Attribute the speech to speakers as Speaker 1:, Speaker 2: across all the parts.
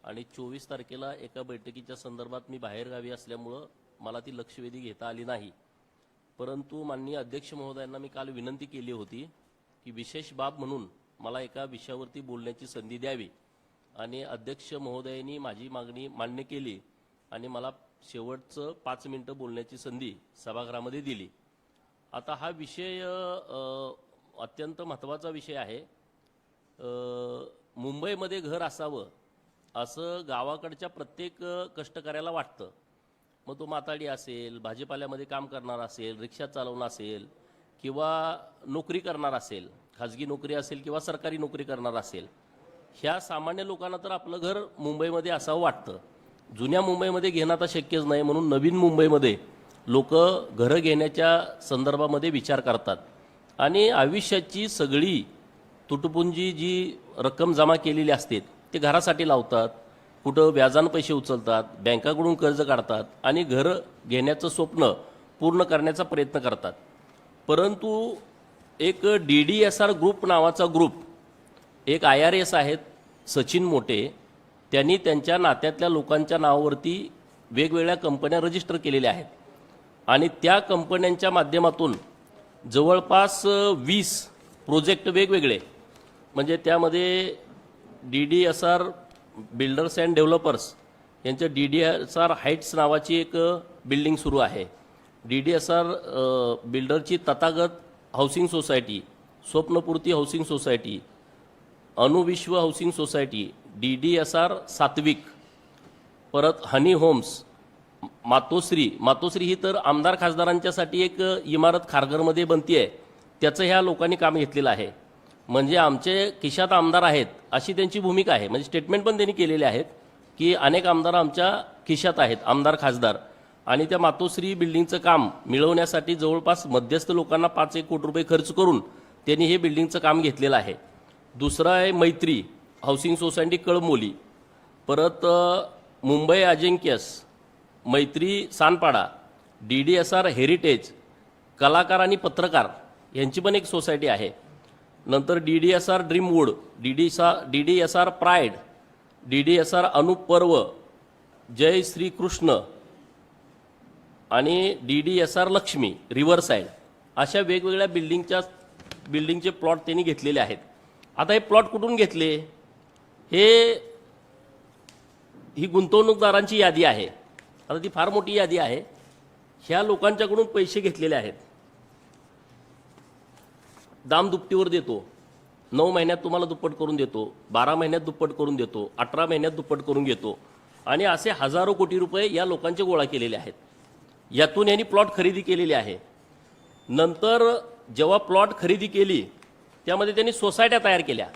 Speaker 1: आणि 24 तारखेला एका बैठकीच्या संदर्भात मी बाहेरगावी असल्यामुळं मला ती लक्षवेधी घेता आली नाही. परंतु माननीय अध्यक्ष महोदयांना मी काल विनंती केली होती की विशेष बाब म्हणून मला एका विषयावरती बोलण्याची संधी द्यावी आणि अध्यक्ष महोदयांनी माझी मागणी मान्य केली आणि मला शेवटचं 5 मिनिटं बोलण्याची संधी सभागृहामध्ये दिली. आता हा विषय अत्यंत महत्त्वाचा विषय आहे. मुंबईमध्ये घर असावं असं गावाकडच्या प्रत्येक कष्टकऱ्याला वाटतं. मग तो माताडी असेल, भाजीपाल्यामध्ये काम करणार असेल, रिक्षा चालवणार असेल किंवा नोकरी करणार असेल, खाजगी नोकरी असेल किंवा सरकारी नोकरी करणार असेल, ह्या सामान्य लोकांना तर आपलं घर मुंबईमध्ये असावं वाटतं. जुन्या मुंबईमध्ये घेणं आता शक्यच नाही, म्हणून नवीन मुंबईमध्ये लोक घरं घेण्याच्या संदर्भामध्ये विचार करतात आणि आयुष्याची सगळी तुटपुंजी जी रक्कम जमा केलेली असते ते घरासाठी लावतात, कुठं व्याजानं पैसे उचलतात, बँकाकडून कर्ज काढतात आणि घर घेण्याचं स्वप्न पूर्ण करण्याचा प्रयत्न करतात. परंतु एक DDSR ग्रुप नावाचा ग्रुप, एक IRS आहेत सचिन मोटे, त्यांनी त्यांच्या नात्यातल्या लोकांच्या नावावरती वेगवेगळ्या कंपन्या रजिस्टर केलेल्या आहेत आणि त्या कंपन्यांच्या माध्यमातून जवळपास 20 प्रोजेक्ट वेगवेगळे, म्हणजे त्यामध्ये DDSR बिल्डर्स अँड डेव्हलपर्स यांचं DDSR हाईट्स नावाची एक बिल्डिंग सुरू आहे. DDSR बिल्डरची Tathagat housing society, Swapnapurti housing society, Anuvishwa housing society, DDSR Satvik, परत हनी होम्स, मातोश्री ही तर आमदार खासदारांच्यासाठी एक इमारत खारघरमध्ये बनती आहे, त्याचं ह्या लोकांनी काम घेतलेलं आहे. म्हणजे आमचे खिशात आमदार आहेत अशी त्यांची भूमिका आहे. म्हणजे स्टेटमेंट पण त्यांनी केलेले आहेत की अनेक आमदार आमच्या खिशात आहेत, आमदार खासदार, आणि त्या मातोश्री बिल्डिंगचं काम मिळवण्यासाठी जवळपास मध्यस्थ लोकांना 5-1 कोटी रुपये खर्च करून त्यांनी हे बिल्डिंगचं काम घेतलेलं आहे. दुसरं आहे मैत्री हाऊसिंग सोसायटी कळमोली, परत मुंबई अजिंक्यस, मैत्री सानपाडा, DDSR हेरिटेज, कलाकार आणि पत्रकार यांची पण एक सोसायटी आहे. नंतर DDSR ड्रीमवूड, DDSR प्राईड, DDSR अनुपर्व, जय श्री कृष्ण आणि DDSR लक्ष्मी रिव्हरसाईड, अशा वेगवेगळ्या बिल्डिंगचे प्लॉट त्यांनी घेतलेले आहेत. आता हे प्लॉट कुठून घेतले? ही गुंतवणूकदारांची यादी आहे. आता ती फार मोठी यादी आहे. ह्या लोकांच्याकडून पैसे घेतलेले आहेत. दाम दुपटीवर देतो, 9 महिन्यात तुम्हाला दुप्पट करून देतो, 12 महिन्यात दुप्पट करून देतो, 18 महिन्यात दुप्पट करून घेतो, आणि असे हजारो कोटी रुपये या लोकांचे गोळा केलेले आहेत. यातून यांनी प्लॉट खरेदी केलेली आहे. नंतर जेव्हा प्लॉट खरेदी केली त्यामध्ये त्यांनी सोसायट्या तयार केल्या.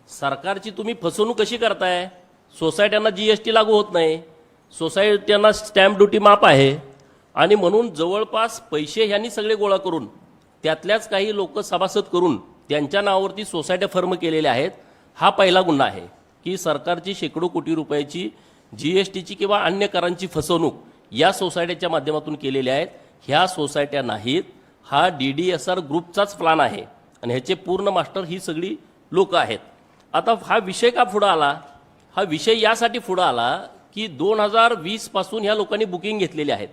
Speaker 1: सरकारची तुम्ही फसवणूक कशी करताय? सोसायट्यांना GST लागू होत नाही, सोसायट्यांना स्टॅम्प ड्युटी माफ आहे, आणि म्हणून जवळपास पैसे ह्यांनी सगळे गोळा करून त्यातल्याच काही लोक सभासद करून त्यांच्या नावावरती सोसायट्या फर्म केलेल्या आहेत. हा पहिला गुन्हा आहे की सरकारची शेकडो कोटी रुपयाची GSTची किंवा अन्य करांची फसवणूक या सोसायट्याच्या माध्यमातून केलेल्या आहेत. ह्या सोसायट्या नाहीत, हा DDSR ग्रुपचाच प्लान आहे आणि ह्याचे पूर्ण मास्टर ही सगळी लोक आहेत. आता हा विषय का पुढं आला? हा विषय यासाठी पुढं आला की 2020 पासून ह्या लोकांनी बुकिंग घेतलेली आहेत.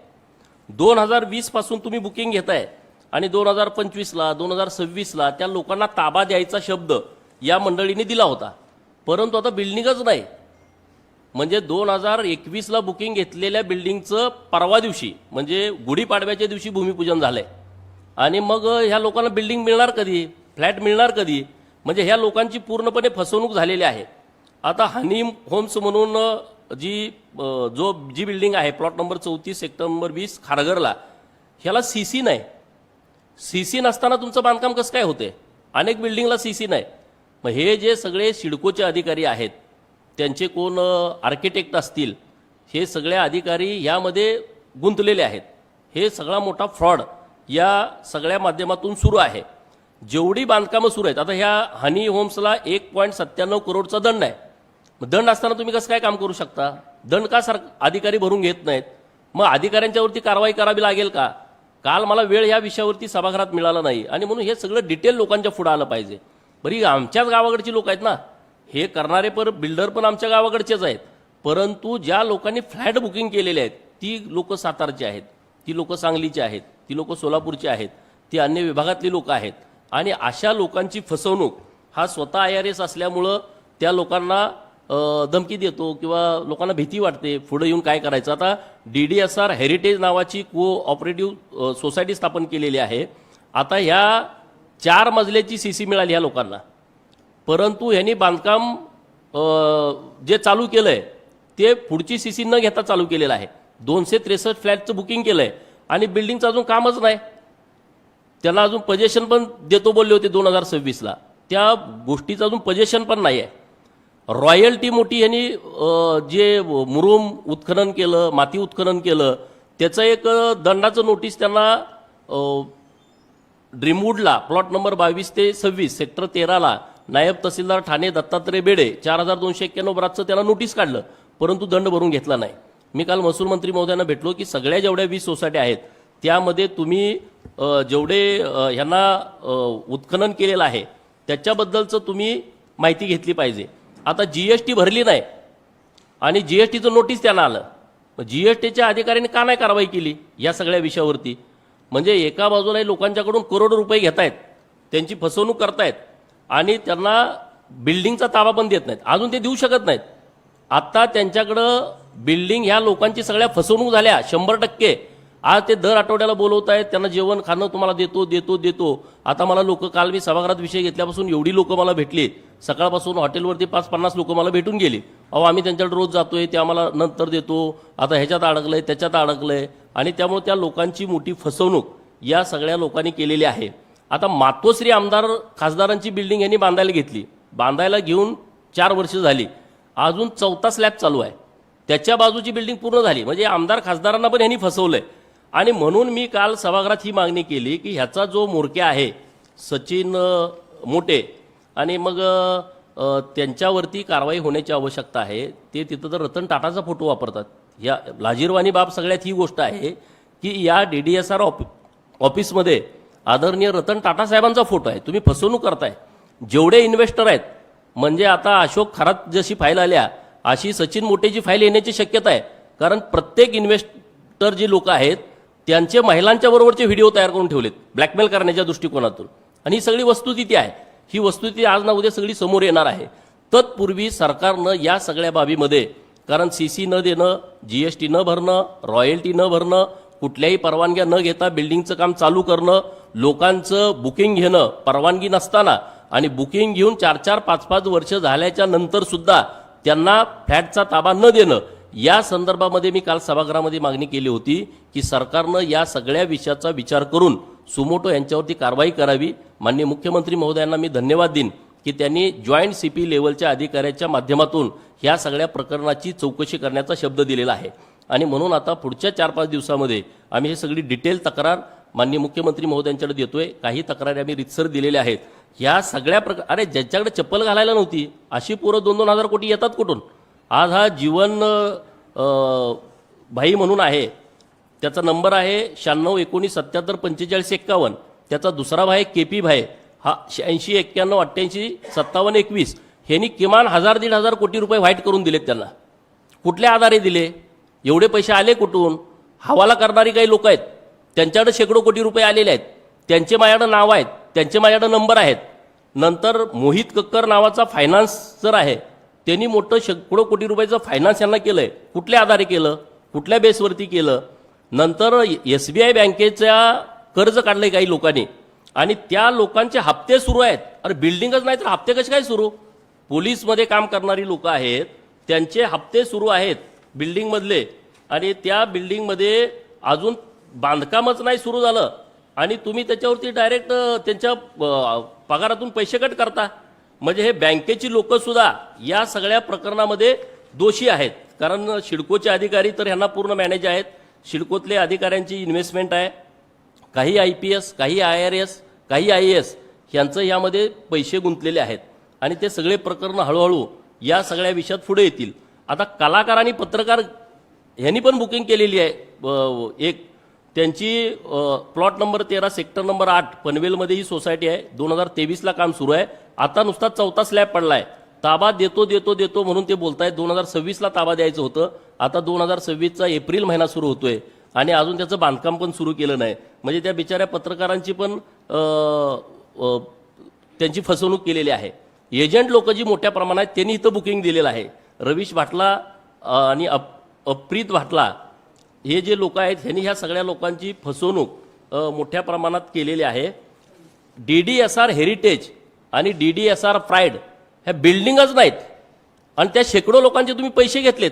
Speaker 1: 2020 पासून तुम्ही बुकिंग घेताय आणि 2025ला 2026ला त्या लोकांना ताबा द्यायचा शब्द या मंडळीने दिला होता, परंतु आता बिल्डिंगच नाही. म्हणजे 2021ला बुकिंग घेतलेल्या बिल्डिंगचं परवा दिवशी म्हणजे गुढीपाडव्याच्या दिवशी भूमिपूजन झालंय आणि मग ह्या लोकांना बिल्डिंग मिळणार कधी, फ्लॅट मिळणार कधी? म्हणजे ह्या लोकांची पूर्णपणे फसवणूक झालेली आहे. आता हनी होम्स म्हणून जी बिल्डिंग आहे प्लॉट नंबर 34 सेक्टर नंबर 20 खारघरला, ह्याला CC नाही. CC नसताना तुमचं बांधकाम कसं काय होते? अनेक बिल्डिंगला CC नाही. मग हे जे सगळे सिडकोचे अधिकारी आहेत, त्यांचे कोण आर्किटेक्ट असतील, हे सगळे अधिकारी यामध्ये गुंतलेले आहेत. हे सगळा मोठा फ्रॉड या सगळ्या माध्यमातून सुरू आहे. जेवढी बांधकामं सुरू आहेत, आता ह्या हनी होम्सला 1.97 करोडचा दंड आहे. मग दंड असताना तुम्ही कसं काय काम करू शकता? दंड का अधिकारी भरून घेत नाहीत? मग अधिकाऱ्यांच्यावरती कारवाई करावी लागेल का? काल मला वेळ या विषयावरती सभागृहात मिळाला नाही आणि म्हणून हे सगळं डिटेल लोकांच्या पुढे आलं पाहिजे. बरी आमच्याच गावाकडची लोक आहेत ना, हे करणारे बिल्डर पण आमच्या गावाकडचेच आहेत, परंतु ज्या लोकांनी फ्लॅट बुकिंग केलेले आहेत ती लोक सातारची आहेत, ती लोक सांगलीची आहेत, ती लोक सोलापूरची आहेत, ती अन्य विभागातली लोक आहेत. आणि अशा लोकांची फसवणूक हा स्वतः IRS असल्यामुळं त्या लोकांना धमकी देतो किंवा लोकांना भीती वाटते पुढे येऊन काय करायचं. आता DDSR हेरिटेज नावाची कोऑपरेटिव्ह सोसायटी स्थापन केलेली आहे. आता ह्या 4 मजल्याची CC मिळाली ह्या लोकांना, परंतु ह्यांनी बांधकाम जे चालू केलं आहे ते पुढची CC न घेता चालू केलेलं आहे. 263 फ्लॅटचं बुकिंग केलं आहे आणि बिल्डिंगचं अजून कामच नाही. त्यांना अजून पजेशन पण देतो बोलले होते 2026ला, त्या गोष्टीचं अजून पजेशन पण नाही आहे. रॉयल्टी मोठी ह्यांनी जे मुरुम उत्खनन केलं, माती उत्खनन केलं, त्याचं एक दंडाचं नोटीस त्यांना ड्रीमवूडला प्लॉट नंबर 22 ते 26 सेक्टर 13ला नायब तहसीलदार ठाणे दत्तात्रय बेडे 4291 बरातचं त्यांना नोटीस काढलं, परंतु दंड भरून घेतला नाही. मी काल महसूल मंत्री महोदयांना भेटलो की सगळ्या जेवढ्या 20 सोसायट्या आहेत त्यामध्ये तुम्ही जेवढे ह्यांना उत्खनन केलेलं आहे त्याच्याबद्दलचं तुम्ही माहिती घेतली पाहिजे. आता GST भरली नाही आणि GSTचं नोटीस त्यांना आलं, GSTच्या अधिकाऱ्यांनी का नाही कारवाई केली या सगळ्या विषयावरती. म्हणजे एका बाजूला लोकांच्याकडून करोडो रुपये घेत आहेत, त्यांची फसवणूक करतायत आणि त्यांना बिल्डिंगचा ताबा पण देत नाहीत, अजून ते देऊ शकत नाहीत. आत्ता त्यांच्याकडं बिल्डिंग ह्या लोकांची सगळ्या फसवणूक झाल्या 100%. आज ते दर आठवड्याला बोलवत आहेत, त्यांना जेवण खाणं तुम्हाला देतो देतो देतो. आता मला लोक, काल मी सभागृहात विषय घेतल्यापासून एवढी लोक मला भेटली, सकाळपासून हॉटेलवरती 5-50 लोक मला भेटून गेली. आम्ही त्यांच्याकडे रोज जातोय, ते आम्हाला नंतर देतो, आता ह्याच्यात अडकलंय त्याच्यात अडकलंय. आणि त्यामुळे त्या लोकांची मोठी फसवणूक या सगळ्या लोकांनी केलेली आहे. आता मातोश्री आमदार खासदारांची बिल्डिंग यांनी बांधायला घेतली, बांधायला घेऊन 4 वर्ष झाली, अजून 4था स्लॅब चालू आहे, त्याच्या बाजूची बिल्डिंग पूर्ण झाली. म्हणजे आमदार खासदारांना पण यांनी फसवलंय. आणि म्हणून मी काल सभागृहात ही मागणी केली की ह्याचा जो म्होरक्या आहे सचिन मोटे, आणि मग त्यांच्यावरती कारवाई होण्याची आवश्यकता आहे. ते तिथं तर रतन टाटाचा फोटो वापरतात. या लाजीरवाणी बाब सगळ्यात ही गोष्ट आहे की या DDSR ऑफिसमध्ये आदरणीय रतन टाटा साहेबांचा फोटो आहे. तुम्ही फसवणूक करताय. जेवढे इन्व्हेस्टर आहेत, म्हणजे आता अशोक खरात जशी फाईल आल्या अशी सचिन मोटेची फाईल येण्याची शक्यता आहे. कारण प्रत्येक इन्व्हेस्टर जे लोक आहेत त्यांचे महिलांच्या बरोबरचे व्हिडिओ तयार करून ठेवलेत ब्लॅकमेल करण्याच्या दृष्टिकोनातून. आणि ही सगळी वस्तुस्थिती आहे. ही वस्तुस्थिती आज ना उद्या सगळी समोर येणार आहे. तत्पूर्वी सरकारनं या सगळ्या बाबीमध्ये, कारण CC न देणं, GST न भरणं, रॉयल्टी न भरणं, कुठल्याही परवानग्या न घेता बिल्डिंगचं काम चालू करणं, लोकांचं बुकिंग घेणं परवानगी नसताना, आणि बुकिंग घेऊन 4-4, 5-5 वर्ष झाल्याच्या नंतर सुद्धा त्यांना फ्लॅटचा ताबा न देणं, या संदर्भामध्ये मी काल सभागृहामध्ये मागणी केली होती की सरकारनं या सगळ्या विषयाचा विचार करून सुमोटो यांच्यावरती कारवाई करावी. माननीय मुख्यमंत्री महोदयांना मी धन्यवाद देईन की त्यांनी जॉईंट CP लेवलच्या अधिकाऱ्याच्या माध्यमातून ह्या सगळ्या प्रकरणाची चौकशी करण्याचा शब्द दिलेला आहे. आणि म्हणून आता पुढच्या 4-5 दिवसामध्ये आम्ही हे सगळी डिटेल तक्रार माननीय मुख्यमंत्री महोदयांच्याकडे देतोय. काही तक्रारी आम्ही रितसर दिलेल्या आहेत. ह्या सगळ्या अरे ज्यांच्याकडे चप्पल घालायला नव्हती अशी पोरं 2-2 हजार कोटी येतात कुठून. आज हा जीवन भाई म्हणून आहे, त्याचा नंबर आहे 9619774551. त्याचा दुसरा भाई KP भाई, हा 8691885721. ह्यांनी किमान 1000-1500 कोटी रुपये व्हाईट करून दिलेत त्यांना. कुठल्या आधारे दिले, एवढे पैसे आले कुठून. हवाला करणारी काही लोक आहेत, त्यांच्याकडे शेकडो कोटी रुपये आलेले आहेत, त्यांचे माझ्याकडे नाव आहेत, त्यांचे माझ्याकडे नंबर आहेत. नंतर मोहित कक्कर नावाचा फायनान्सर आहे, त्यांनी मोठं शेकडो कोटी रुपयाचं फायनान्स यांना केलंय. कुठल्या आधारे केलं, कुठल्या बेसवरती केलं. नंतर SBI बँकेच्या कर्ज काढलंय काही लोकांनी आणि त्या लोकांचे हप्ते सुरू आहेत. अरे बिल्डिंगच नाही तर हप्ते कसे काय सुरू. पोलीसमध्ये काम करणारी लोक आहेत, त्यांचे हप्ते सुरू आहेत बिल्डिंगमधले, आणि त्या बिल्डिंगमध्ये अजून बांधकामच नाही सुरू झालं आणि तुम्ही त्याच्यावरती डायरेक्ट त्यांच्या पगारातून पैसे कट करता. म्हणजे हे बँकेची लोकसुद्धा या सगळ्या प्रकरणामध्ये दोषी आहेत. कारण सिडकोचे अधिकारी तर ह्यांना पूर्ण मॅनेज आहेत. सिडकोतले अधिकाऱ्यांची इन्व्हेस्टमेंट आहे, काही IPS, काही IRS, काही IAS यांचं यामध्ये पैसे गुंतलेले आहेत. आणि ते सगळे प्रकरण हळूहळू या सगळ्या विषयात पुढे येतील. आता कलाकार आणि पत्रकार ह्यांनी पण बुकिंग केलेली आहे. एक त्यांची प्लॉट नंबर 13 सेक्टर नंबर 8 पनवेलमध्ये ही सोसायटी आहे. 2023ला काम सुरू आहे. आता नुसता 4था स्लॅब पडला आहे. ताबा देतो देतो देतो म्हणून ते बोलतायत. 2026ला ताबा द्यायचं होतं, आता 2026चा एप्रिल महिना सुरू होतोय आणि अजून त्याचं बांधकाम पण सुरू केलं नाही. म्हणजे त्या बिचाऱ्या पत्रकारांची पण त्यांची फसवणूक केलेली आहे. एजंट लोक जी मोठ्या प्रमाणात त्यांनी इथं बुकिंग दिलेलं आहे. रवीश भाटला आणि अप्रीत भाटला हे जे लोक आहेत ह्यांनी ह्या सगळ्या लोकांची फसवणूक मोठ्या प्रमाणात केलेली आहे. DDSR हेरिटेज आणि DDSR प्राईड ह्या बिल्डिंगच नाहीत आणि त्या शेकडो लोकांचे तुम्ही पैसे घेतलेत,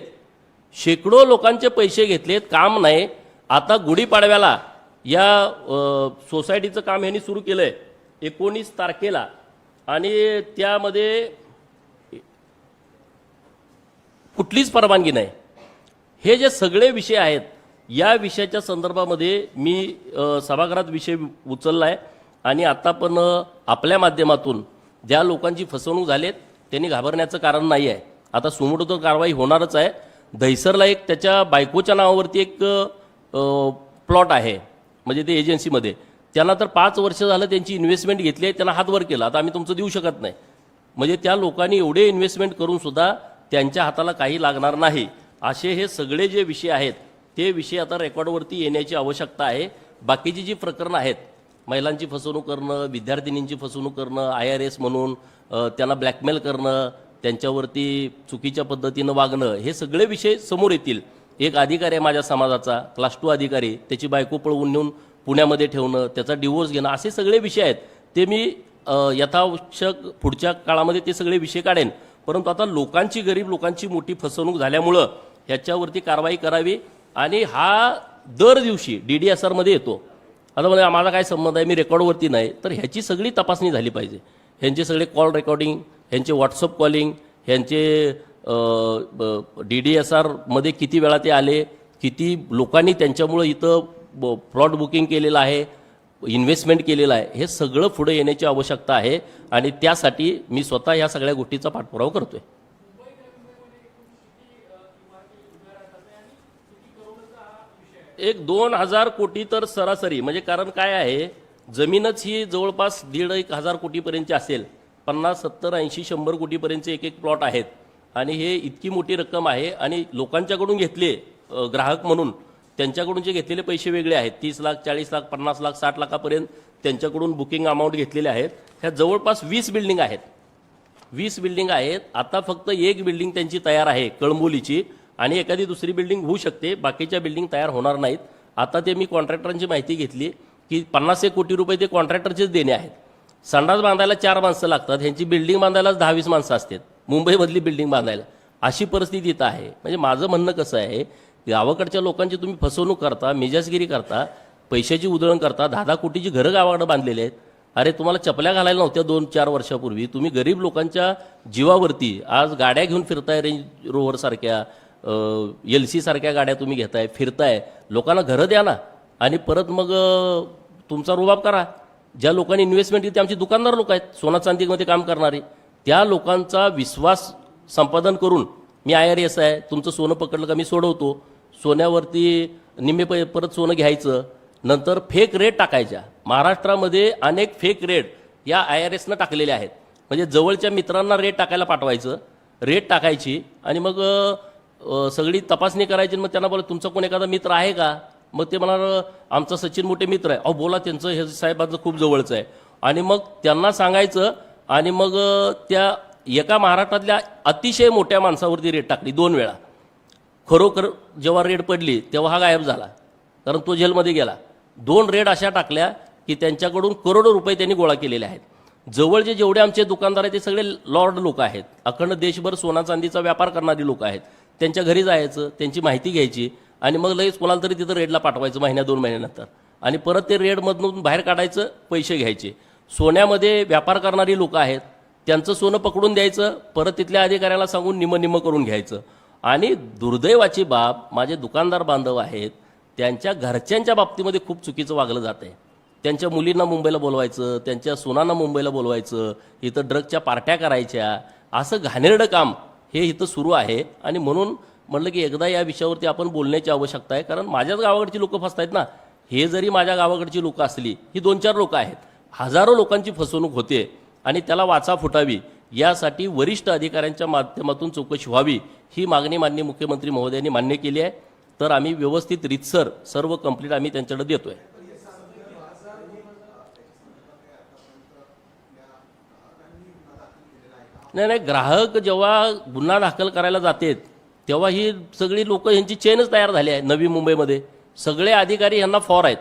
Speaker 1: शेकडो लोकांचे पैसे घेतलेत, काम नाही. आता गुढीपाडव्याला या सोसायटीचं काम ह्यांनी सुरू केलं आहे 19 तारखेला आणि त्यामध्ये कुठलीच परवानगी नाही. हे जे सगळे विषय आहेत या विषयाच्या संदर्भामध्ये मी सभागृहात विषय उचलला आहे आणि आता पण आपल्या माध्यमातून ज्या लोकांची फसवणूक झालीत त्यांनी घाबरण्याचं कारण नाही आहे. आता सुमोटो कारवाई होणारच आहे. दहिसरला एक त्याच्या बायकोच्या नावावरती एक प्लॉट आहे म्हणजे ते एजन्सीमध्ये, त्यांना तर 5 वर्ष झालं त्यांची इन्व्हेस्टमेंट घेतली आहे, त्यांना हातवर केला. आता आम्ही तुमचं देऊ शकत नाही. म्हणजे त्या लोकांनी एवढे इन्व्हेस्टमेंट करून सुद्धा त्यांच्या हाताला काही लागणार नाही. असे हे सगळे जे विषय आहेत ते विषय आता रेकॉर्डवरती येण्याची आवश्यकता आहे. बाकीची जी प्रकरणं आहेत, महिलांची फसवणूक करणं, विद्यार्थिनींची फसवणूक करणं, IRS म्हणून त्यांना ब्लॅकमेल करणं, त्यांच्यावरती चुकीच्या पद्धतीनं वागणं, हे सगळे विषय समोर येतील. एक अधिकारी आहे माझ्या समाजाचा, क्लास 2 अधिकारी, त्याची बायको पळवून नेऊन पुण्यामध्ये ठेवणं, त्याचा डिवोर्स घेणं, असे सगळे विषय आहेत. ते मी यथावश्यक पुढच्या काळामध्ये ते सगळे विषय काढेन. परंतु आता लोकांची, गरीब लोकांची मोठी फसवणूक झाल्यामुळं ह्याच्यावरती कारवाई करावी आणि हा दर दिवशी DDSRमध्ये येतो. आता म्हणजे माझा काय संबंध आहे, मी रेकॉर्डवरती नाही, तर ह्याची सगळी तपासणी झाली पाहिजे. ह्यांचे सगळे कॉल रेकॉर्डिंग, ह्यांचे व्हॉट्सअप कॉलिंग, ह्यांचे DDSRमध्ये किती वेळा ते आले, किती लोकांनी त्यांच्यामुळं इथं प्लॉट बुकिंग केलेलं आहे, इन्व्हेस्टमेंट केलेलं आहे, हे सगळं पुढे येण्याची आवश्यकता आहे आणि त्यासाठी मी स्वतः ह्या सगळ्या गोष्टीचा पाठपुरावा करतोय. एक 2,000 कोटी तर सरासरी, म्हणजे कारण काय आहे, जमीनच ही जवळपास 1,500 कोटीपर्यंतची असेल. 50, 70, 80, 100 कोटीपर्यंतचे एक एक प्लॉट आहेत आणि हे इतकी मोठी रक्कम आहे. आणि लोकांच्याकडून घेतले ग्राहक म्हणून त्यांच्याकडून जे घेतलेले पैसे वेगळे आहेत. 30 लाख, 40 लाख, 50 लाख, 60 लाखापर्यंत त्यांच्याकडून बुकिंग अमाऊंट घेतलेले आहेत. ह्या जवळपास 20 बिल्डिंग आहेत. 20 बिल्डिंग आहेत. आता फक्त एक बिल्डिंग त्यांची तयार आहे कळंबोलीची आणि एखादी दुसरी बिल्डिंग होऊ शकते, बाकीच्या बिल्डिंग तयार होणार नाहीत. आता ते मी कॉन्ट्रॅक्टरांची माहिती घेतली की 50 कोटी रुपये ते कॉन्ट्रॅक्टरचेच देणे आहेत. संडास बांधायला 4 माणसं लागतात, ह्यांची बिल्डिंग बांधायलाच 10-20 माणसं असतात मुंबईमधली बिल्डिंग बांधायला. अशी परिस्थिती इथं आहे. म्हणजे माझं म्हणणं कसं आहे, गावाकडच्या लोकांची तुम्ही फसवणूक करता, मिजाजगिरी करता, पैशाची उधळण करता. 10-10 कोटीची घरं गावाकडे बांधलेली आहेत. अरे तुम्हाला चपल्या घालायला नव्हत्या 2-4 वर्षापूर्वी. तुम्ही गरीब लोकांच्या जीवावरती आज गाड्या घेऊन फिरताय, रेंज रोव्हर सारख्या, LC सारख्या गाड्या तुम्ही घेताय, फिरताय. लोकांना घरं द्या ना आणि परत मग तुमचा रुबाब करा. ज्या लोकांनी इन्व्हेस्टमेंट केली ते आमची दुकानदार लोक आहेत, सोना चांदीमध्ये काम करणारे. त्या लोकांचा विश्वास संपादन करून मी IRS आहे, तुमचं सोनं पकडलं का मी सोडवतो, सोन्यावरती निम्मे परत सोनं घ्यायचं, नंतर फेक रेट टाकायच्या. महाराष्ट्रामध्ये अनेक फेक रेट या IRSनं टाकलेले आहेत. म्हणजे जवळच्या मित्रांना रेट टाकायला पाठवायचं, रेट टाकायची आणि मग सगळी तपासणी करायची. मग त्यांना बोला तुमचा कोण एखादा मित्र आहे का, मग ते म्हणाल आमचा सचिन मोठे मित्र आहे. अहो बोला, त्यांचं हे साहेबांचं खूप जवळचं आहे. आणि मग त्यांना सांगायचं आणि मग त्या एका महाराष्ट्रातल्या अतिशय मोठ्या माणसावरती रेट टाकली 2 वेळा. खरोखर जेव्हा रेड पडली तेव्हा हा गायब झाला, कारण तो जेलमध्ये गेला. 2 रेड अशा टाकल्या की त्यांच्याकडून करोडो रुपये त्यांनी गोळा केलेले आहेत. जवळचे जेवढे आमचे दुकानदार आहेत ते सगळे लॉर्ड लोक आहेत, अखंड देशभर सोना चांदीचा व्यापार करणारी लोक आहेत. त्यांच्या घरी जायचं, त्यांची माहिती घ्यायची आणि मग लगेच कोणाला तरी तिथं रेडला पाठवायचं 1-2 महिन्यानंतर आणि परत ते रेडमधून बाहेर काढायचं, पैसे घ्यायचे. सोन्यामध्ये व्यापार करणारी लोक आहेत, त्यांचं सोनं पकडून द्यायचं, परत तिथल्या अधिकाऱ्याला सांगून निम्म करून घ्यायचं. आणि दुर्दैवाची बाब, माझे दुकानदार बांधव आहेत, त्यांच्या घरच्यांच्या बाबतीमध्ये खूप चुकीचं वागलं जात आहे. त्यांच्या मुलींना मुंबईला बोलवायचं, त्यांच्या सोनांना मुंबईला बोलवायचं, इथं ड्रगच्या पार्ट्या करायच्या, असं घाणेरडं काम हे इथं सुरू आहे. आणि म्हणून म्हणलं की एकदा या विषयावरती आपण बोलण्याची आवश्यकता आहे, कारण माझ्याच गावाकडची लोकं फसतायत ना. हे जरी माझ्या गावाकडची लोकं असली, ही 2-4 लोकं आहेत, हजारो लोकांची फसवणूक होते आणि त्याला वाचा फुटावी यासाठी वरिष्ठ अधिकाऱ्यांच्या माध्यमातून चौकशी व्हावी ही मागणी माननीय मुख्यमंत्री महोदयांनी मान्य केली आहे. तर आम्ही व्यवस्थित रीतसर सर्व कंप्लीट आम्ही त्यांच्याकडे देतोय. नाही, ग्राहक जेव्हा गुन्हा दाखल करायला जातात तेव्हा ही सगळी लोक यांची चेनच तयार झाली आहे. नवी मुंबईमध्ये सगळे अधिकारी यांना फॉर आहेत.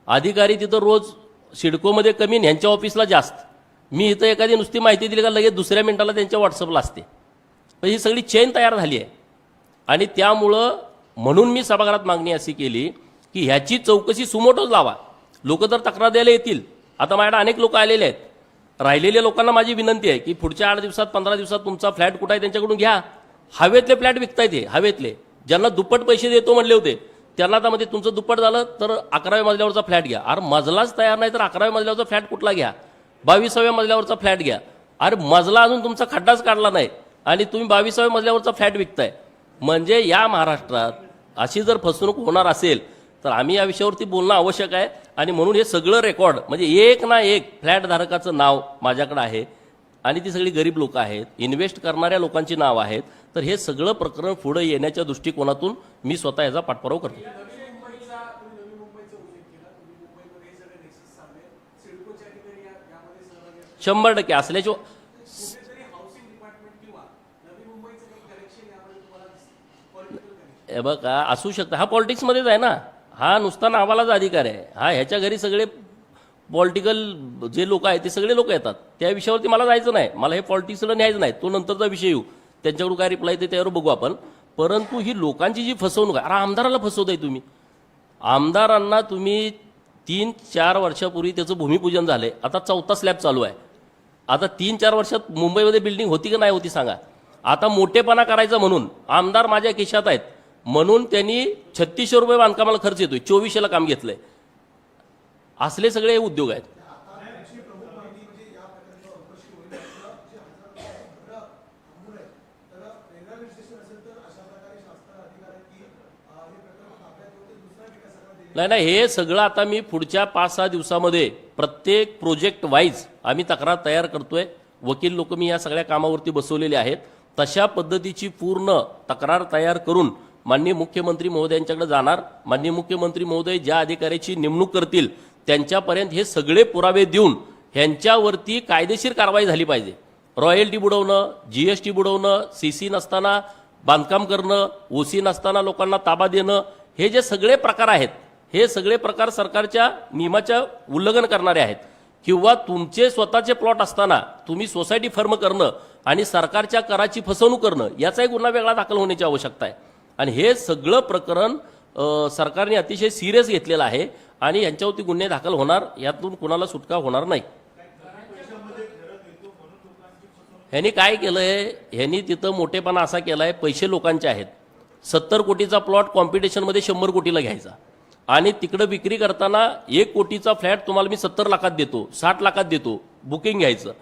Speaker 1: अधिकारी तिथं रोज सिडकोमध्ये कमी आणि ह्यांच्या ऑफिसला जास्त. मी इथं एखादी नुसती माहिती दिली का लगेच दुसऱ्या मिनिटाला त्यांच्या व्हॉट्सअपला असते. पण ही सगळी चेन तयार झाली आहे. आणि त्यामुळं म्हणून मी सभागृहात मागणी अशी केली की ह्याची चौकशी सुमोटोच लावा. लोक तर तक्रार द्यायला येतील. आता माझ्याकडे अनेक लोक आलेले आहेत. राहिलेल्या लोकांना माझी विनंती आहे की पुढच्या 8 दिवसात 15 दिवसात तुमचा फ्लॅट कुठं आहे त्यांच्याकडून घ्या. हवेतले फ्लॅट विकतायत हे हवेतले. ज्यांना दुप्पट पैसे देतो म्हणले होते त्यांना आता मध्ये तुमचं दुप्पट झालं तर 11व्या मजल्यावरचा फ्लॅट घ्या. अरे मजलाच तयार नाही तर 11व्या मजल्यावरचा फ्लॅट कुठला घ्या. 22व्या मजल्यावरचा फ्लॅट घ्या. अरे मजला अजून तुमचा खड्डाच काढला नाही आणि तुम्ही 22व्या मजल्यावरचा फ्लॅट विकताय. म्हणजे या महाराष्ट्रात अशी जर फसवणूक होणार असेल तर आम्ही या विषयावरती बोलणं आवश्यक आहे. आणि म्हणून हे सगळं रेकॉर्ड म्हणजे एक ना एक फ्लॅट धारकाचं नाव माझ्याकडे आहे आणि ती सगळी गरीब लोक आहेत, इन्व्हेस्ट करणाऱ्या लोकांची नाव आहेत. तर हे सगळं प्रकरण पुढे येण्याच्या दृष्टिकोनातून मी स्वतः याचा पाठपुरावा करतो. 100% असल्याचे हे बघा असू शकतं. हा पॉलिटिक्समध्येच आहे ना. हा नुसता नावालाच अधिकार आहे. हा ह्याच्या घरी सगळे पॉलिटिकल जे लोक आहेत ते सगळे लोक येतात. त्या विषयावरती मला जायचं नाही. मला हे पॉलिटिक्सला न्यायचं नाही. तो नंतरचा विषय येऊ. त्यांच्याकडून काय रिप्लाय येते त्यावर बघू आपण. परंतु ही लोकांची जी फसवणूक आहे. अरे आमदाराला फसवताय तुम्ही. आमदारांना तुम्ही 3-4 वर्षापूर्वी त्याचं भूमिपूजन झालंय. आता 4था स्लॅब चालू आहे. आता 3-4 वर्षात मुंबईमध्ये बिल्डिंग होती की नाही होती सांगा. आता मोठेपणा करायचा म्हणून आमदार माझ्या खिशात आहेत म्हणून त्यांनी 3600 रुपये बांधकामाला खर्च येतोय. 2400ला काम घेतलंय. असले सगळे उद्योग आहेत. नाही, हे सगळं आता मी पुढच्या 5-6 दिवसामध्ये प्रत्येक प्रोजेक्ट वाईज आम्ही तक्रार तयार करतोय. वकील लोक मी या सगळ्या कामावरती बसवलेले आहेत. तशा पद्धतीची पूर्ण तक्रार तयार करून माननीय मुख्यमंत्री महोदयांच्याकडे जाणार. माननीय मुख्यमंत्री महोदय ज्या अधिकाऱ्याची नेमणूक करतील त्यांच्यापर्यंत हे सगळे पुरावे देऊन ह्यांच्यावरती कायदेशीर कारवाई झाली पाहिजे. रॉयल्टी बुडवणं, GST बुडवणं, CC नसताना बांधकाम करणं, OC नसताना लोकांना ताबा देणं, हे जे सगळे प्रकार आहेत हे सगळे प्रकार सरकारच्या नियमाच्या उल्लंघन करणारे आहेत. किंवा तुमचे स्वतःचे प्लॉट असताना तुम्ही सोसायटी फर्म करणं आणि सरकारच्या कराची फसवणूक करणं याचाही गुन्हा वेगळा दाखल होण्याची आवश्यकता आहे. आणि हे सगळं प्रकरण सरकारने अतिशय सिरियस घेतलेलं आहे आणि यांच्यावरती गुन्हे दाखल होणार. यातून कुणाला सुटका होणार नाही. ह्यांनी काय केलंय, ह्यांनी तिथं मोठेपणा असा केलाय. पैसे लोकांचे आहेत. 70 कोटीचा प्लॉट कॉम्पिटिशनमध्ये 100 कोटीला घ्यायचा आणि तिकडं विक्री करताना 1 कोटीचा फ्लॅट तुम्हाला मी 70 लाखात देतो, 60 लाखात देतो, बुकिंग घ्यायचं.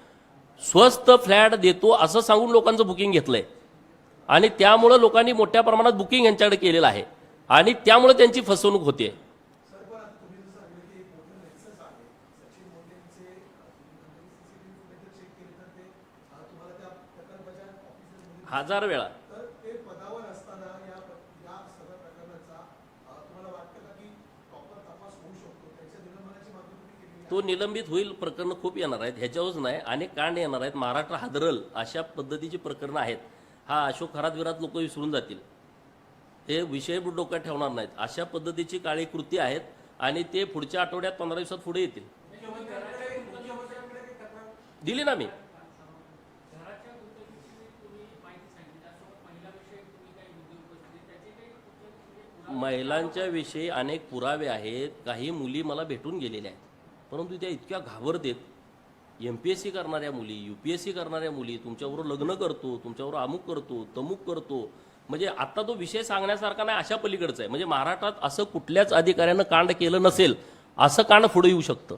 Speaker 1: स्वस्त फ्लॅट देतो असं सांगून लोकांचं बुकिंग घेतलंय आणि त्यामुळं लोकांनी मोठ्या प्रमाणात बुकिंग यांच्याकडे केलेलं आहे आणि त्यामुळे त्यांची फसवणूक होते. हजार वेळा तो निलंबित होईल. प्रकरण खूप येणार आहेत. ह्याच्यावरच नाही अनेक कांड येणार आहेत. महाराष्ट्र हादरल अशा पद्धतीची प्रकरणं आहेत. हा अशोक खरात विरात लोक विसरून जातील. हे विषय डोक्यात ठेवणार नाहीत. अशा पद्धतीची काळी कृती आहेत आणि ते पुढच्या आठवड्यात 15 दिवसात पुढे येतील. दिली ना मी. महिलांच्या विषयी अनेक पुरावे आहेत. काही मुली मला भेटून गेलेल्या आहेत परंतु त्या इतक्या घाबरतेत. MPSC करणाऱ्या मुली, UPSC करणाऱ्या मुली तुमच्याबरोबर लग्न करतो, तुमच्याबरोबर अमुक करतो, तमुक करतो. म्हणजे आता तो विषय सांगण्यासारखा नाही अशा पलीकडचं आहे. म्हणजे महाराष्ट्रात असं कुठल्याच अधिकाऱ्यानं कांड केलं नसेल असं कांड पुढे येऊ शकतं.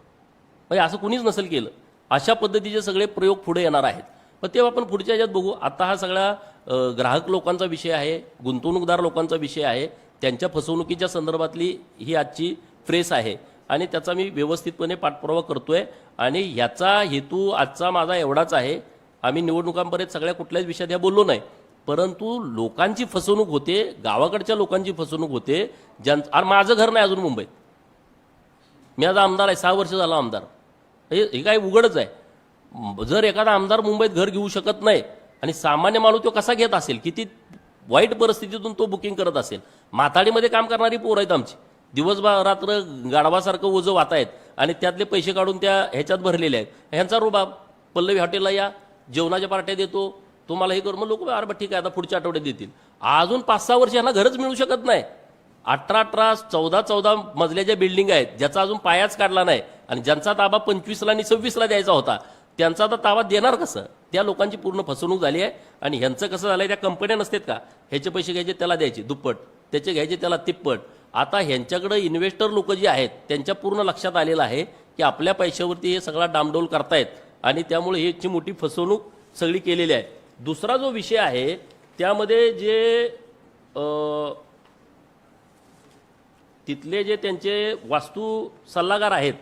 Speaker 1: म्हणजे असं कुणीच नसेल केलं. अशा पद्धतीचे सगळे प्रयोग पुढे येणार आहेत. पण तेव्हा आपण पुढच्या ह्याच्यात बघू. आता हा सगळा ग्राहक लोकांचा विषय आहे, गुंतवणूकदार लोकांचा विषय आहे. त्यांच्या फसवणुकीच्या संदर्भातली ही आजची प्रेस आहे आणि त्याचा मी व्यवस्थितपणे पाठपुरावा करतोय. आणि ह्याचा हेतू आजचा माझा एवढाच आहे आम्ही निवडणुकांपर्यंत सगळ्या कुठल्याच विषयात ह्या बोललो नाही, परंतु लोकांची फसवणूक होते, गावाकडच्या लोकांची फसवणूक होते. आणि माझं घर नाही अजून मुंबईत, मी आज आमदार आहे, 6 वर्ष झालं आमदार. हे काय उघडच आहे. जर एखादा आमदार मुंबईत घर घेऊ शकत नाही आणि सामान्य माणूस तो कसा घेत असेल, किती वाईट परिस्थितीतून तो बुकिंग करत असेल. माथाडीमध्ये काम करणारी पोरं आहेत आमची, दिवसभर रात्र गाढवासारखं ओझं वाहत आहेत आणि त्यातले पैसे काढून त्या ह्याच्यात भरलेले आहेत. ह्यांचा रुबाब, पल्लवी हॉटेलला या, जेवणाच्या पार्ट्या देतो, तुम्हाला हे करू, मग लोक अरे ठीक आहे आता पुढच्या आठवड्यात देतील. अजून 5-6 वर्ष यांना घरच मिळू शकत नाही. 18-18, 14-14 मजल्याच्या बिल्डिंग आहेत, ज्याचा अजून पायाच काढला नाही आणि ज्यांचा ताबा 25ला आणि 26ला द्यायचा होता, त्यांचा आता ताबा देणार कसं. त्या लोकांची पूर्ण फसवणूक झाली आहे. आणि ह्यांचं कसं झालंय, त्या कंपन्या नसतात का, ह्याचे पैसे घ्यायचे त्याला द्यायचे दुप्पट, त्याचे घ्यायचे त्याला तिप्पट. आता ह्यांच्याकडे इन्व्हेस्टर लोक जे आहेत त्यांच्या पूर्ण लक्षात आलेलं आहे की आपल्या पैशावरती हे सगळा डामडोल करतायत आणि त्यामुळे ह्याची मोठी फसवणूक सगळी केलेली आहे. दुसरा जो विषय आहे त्यामध्ये जे तिथले जे त्यांचे वास्तू सल्लागार आहेत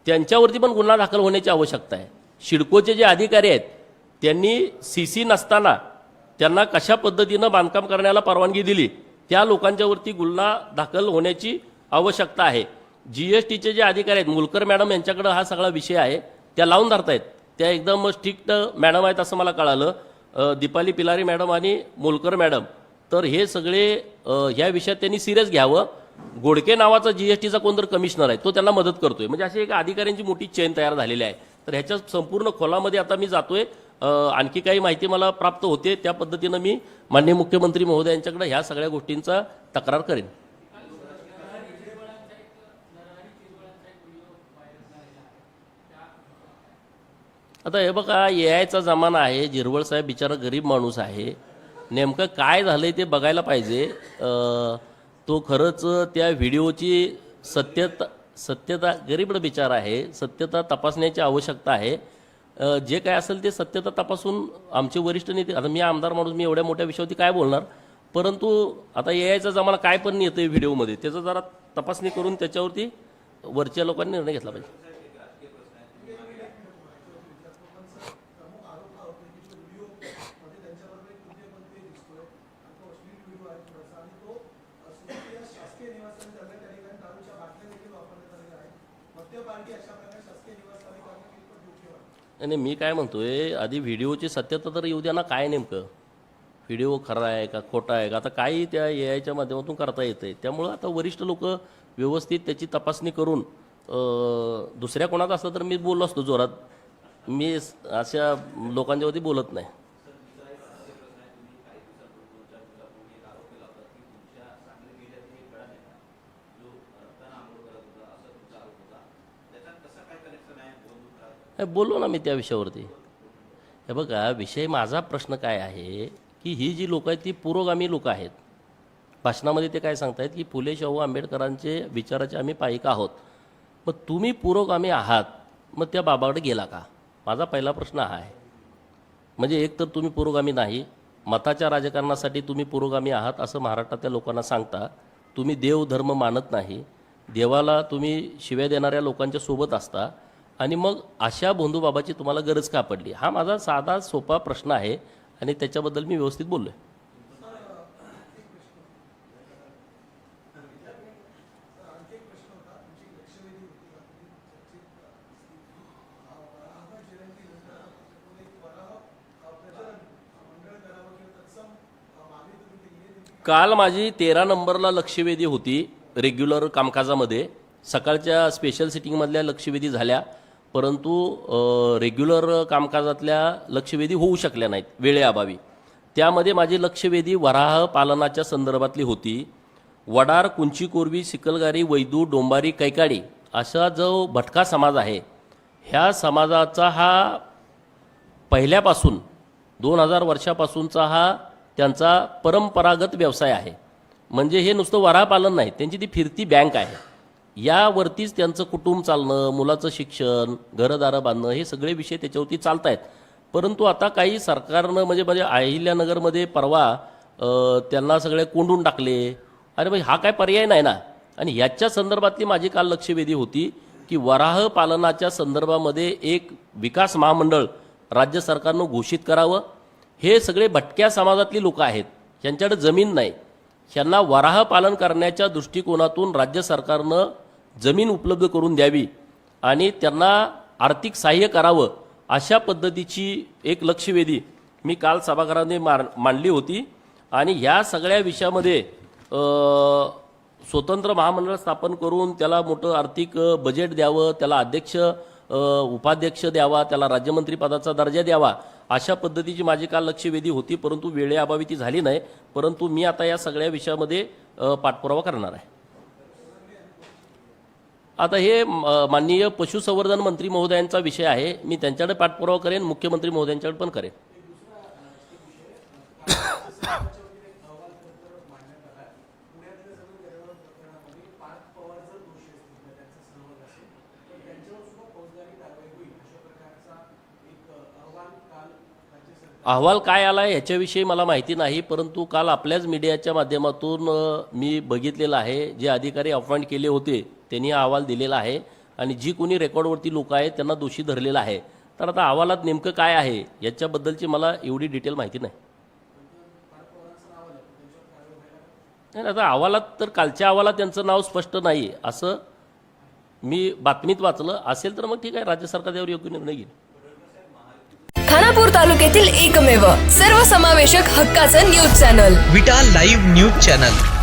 Speaker 1: त्यांच्यावरती पण गुन्हा दाखल होण्याची आवश्यकता आहे. सिडकोचे जे अधिकारी आहेत त्यांनी CC नसताना त्यांना कशा पद्धतीनं बांधकाम करण्याला परवानगी दिली, त्या लोकांच्यावरती गुन्हा दाखल होण्याची आवश्यकता आहे. GSTचे जे अधिकारी आहेत, मुलकर मॅडम यांच्याकडे हा सगळा विषय आहे, त्या लावून धरतायत. त्या एकदम स्ट्रिक्ट मॅडम आहेत असं मला कळालं, दीपाली पिलारी मॅडम आणि मुलकर मॅडम. तर हे सगळे ह्या विषयात त्यांनी सिरियस घ्यावं. गोडके नावाचा GSTचा कोणतरी कमिशनर आहे, तो त्यांना मदत करतोय. म्हणजे अशी एक अधिकाऱ्यांची मोठी चेन तयार झालेली आहे. तर ह्याच्या संपूर्ण खोलामध्ये आता मी जातोय, आणखी काही माहिती मला प्राप्त होते, त्या पद्धतीनं मी माननीय मुख्यमंत्री महोदयांच्याकडे ह्या सगळ्या गोष्टींचा तक्रार करेन. आता हे बघा, AIचा जमाना आहे, जिरवळ साहेब बिचारा गरीब माणूस आहे, नेमकं काय झालंय ते बघायला पाहिजे. तो खरंच त्या व्हिडिओची सत्यता गरीब बिचारा आहे, सत्यता तपासण्याची आवश्यकता आहे. जे काय असेल ते सत्यता तपासून आमचे वरिष्ठ नेते, आता मी आमदार माणूस, मी एवढ्या मोठ्या विषयावरती काय बोलणार, परंतु आता AIचा जमाना काय पण येतोय व्हिडिओमध्ये, त्याचं जरा तपासणी करून त्याच्यावरती वरच्या लोकांनी निर्णय घेतला पाहिजे. नाही, मी काय म्हणतोय, आधी व्हिडिओची सत्यता तर येऊ द्या ना, काय नेमकं व्हिडिओ खरा आहे का खोटा आहे का, आता काही त्या AIच्या माध्यमातून करता येतंय. त्यामुळं आता वरिष्ठ लोक व्यवस्थित त्याची तपासणी करून, दुसऱ्या कोणाचा असतं तर मी बोललो असतो जोरात, मी अशा लोकांच्यावरती बोलत नाही. बोललो ना मी त्या विषयावरती. हे बघा, विषय माझा प्रश्न काय आहे की ही जी लोक आहेत ती पुरोगामी लोक आहेत. भाषणामध्ये ते काय सांगतायत की फुले शाहू आंबेडकरांचे विचाराचे आम्ही पाईक आहोत. मग तुम्ही पुरोगामी आहात, मग त्या बाबाकडे गेला का, माझा पहिला प्रश्न हा आहे. म्हणजे एक तर तुम्ही पुरोगामी नाही, मताच्या राजकारणासाठी तुम्ही पुरोगामी आहात असं महाराष्ट्रातल्या लोकांना सांगता, तुम्ही देव धर्म मानत नाही, देवाला तुम्ही शिव्या देणाऱ्या लोकांच्या सोबत असता, आणि मग अशा भोंदूबाबाची तुम्हाला गरज का पडली, हा माझा साधा सोपा प्रश्न आहे आणि त्याच्याबद्दल मी व्यवस्थित बोललोय. काल माझी 13 नंबरला लक्षवेधी होती रेग्युलर कामकाजामध्ये. सकाळच्या स्पेशल सिटिंगमधल्या लक्षवेधी झाल्या, परंतु रेग्युलर कामकाजातल्या लक्षवेधी होऊ शकल्या नाहीत वेळेअभावी. त्यामध्ये माझी लक्षवेधी वराह पालनाच्या संदर्भातली होती. वडार, कुंची, कोरवी, सिकलगारी, वैदू, डोंबारी, कैकाडी असा जो भटका समाज आहे, ह्या समाजाचा हा पहिल्यापासून 2000 वर्षापासूनचा हा त्यांचा परंपरागत व्यवसाय आहे. म्हणजे हे नुसतं वराह पालन नाही, त्यांची ती फिरती बँक आहे. यावरतीच त्यांचं कुटुंब चालणं, मुलाचं शिक्षण, घरदारं बांधणं, हे सगळे विषय त्याच्यावरती चालत आहेत. परंतु आता काही सरकारनं म्हणजे अहिल्यानगरमध्ये परवा त्यांना सगळे कोंडून टाकले. अरे भाई, हा काय पर्याय नाही ना. आणि ह्याच्या संदर्भातली माझी काल लक्षवेधी होती की वराह पालनाच्या संदर्भामध्ये एक विकास महामंडळ राज्य सरकारनं घोषित करावं. हे सगळे भटक्या समाजातली लोक आहेत, यांच्याकडे जमीन नाही. यांना वराह पालन करण्याच्या दृष्टिकोनातून राज्य सरकारनं जमीन उपलब्ध करून द्यावी आणि त्यांना आर्थिक सहाय्य करावं, अशा पद्धतीची एक लक्षवेधी मी काल सभागृहामध्ये मांडली होती. आणि ह्या सगळ्या विषयामध्ये स्वतंत्र महामंडळ स्थापन करून त्याला मोठं आर्थिक बजेट द्यावं, त्याला अध्यक्ष उपाध्यक्ष द्यावा, त्याला राज्यमंत्री पदाचा दर्जा द्यावा, अशा पद्धतीची माझी काल लक्षवेधी होती. परंतु वेळेअभावी ती झाली नाही. परंतु मी आता या सगळ्या विषयामध्ये पाठपुरावा करणार आहे. आता हे माननीय पशुसंवर्धन मंत्री महोदयांचा विषय आहे. मी त्यांच्याकडे पाठपुरावा करेन, मुख्यमंत्री महोदयांच्याकडे पण करेन. अहवाल काय आला आहे ह्याच्याविषयी मला माहिती नाही. परंतु काल आपल्याच मीडियाच्या माध्यमातून मी बघितलेलं आहे, जे अधिकारी अपॉइंट केले होते त्यांनी हा अहवाल दिलेला आहे आणि जी कोणी रेकॉर्डवरती लोक आहेत त्यांना दोषी धरलेला आहे. तर आता अहवालात नेमकं काय आहे याच्याबद्दलची मला एवढी डिटेल माहिती नाही. आता अहवालात तर कालच्या अहवालात त्यांचं नाव स्पष्ट नाही असं मी बातमीत वाचलं असेल तर मग ठीक आहे, राज्य सरकार त्यावर योग्य निर्णय घेईल.
Speaker 2: खानापूर तालुक्यातील एकमेव सर्वसमावेशक हक्काचं न्यूज चॅनल
Speaker 3: विटा लाईव्ह न्यूज चॅनल.